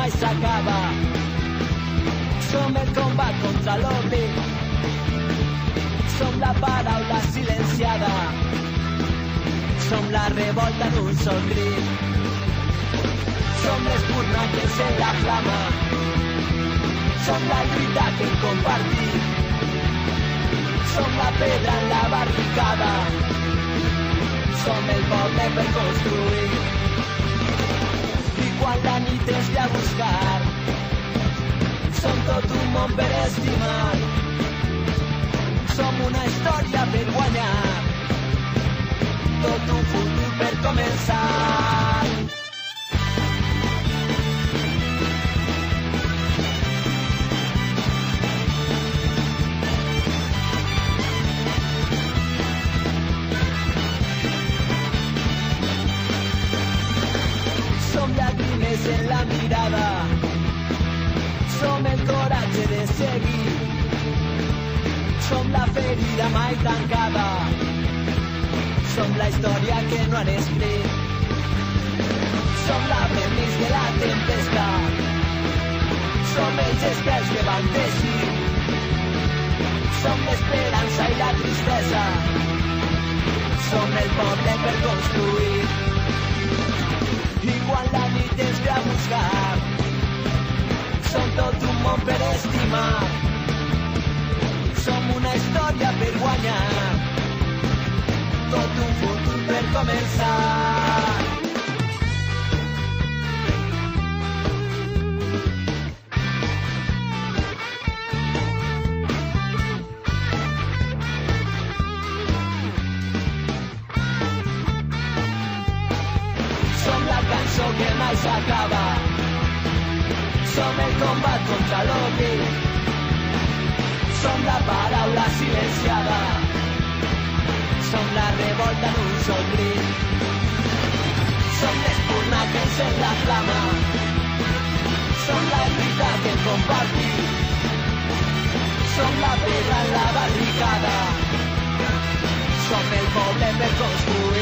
mai s'acaba. Som el combat contra l'oblit, som la paraula silenciada, som la revolta en un sol crit, som l'espurna que encén la flama, som la lluita que hem compartit, som la pedra en la barricada, som el poble per construir. I quan la nit es ve a buscar, som tot un món per estimar, som una història per guanyar, tot un futur per començar. Som llàgrimes en la mirada, som el coratge de seguir, som la ferida mai tancada, som la història que no han escrit, som la permís de la tempesta, som els estels que van teixir, som l'esperança i la tristesa, som el poble per construir. I quan la nit ens ve a buscar, som tot un món per estimar, som una història per guanyar, tot un futur per començar. Som la cançó que mai s'acaba, som el combat contra l'oblit, som la paraula silenciada, som la revolta en un sol crit, som l'espurna que encén la flama, som la lluita que hem compartit, som la pedra en la barricada, som el poble per construir.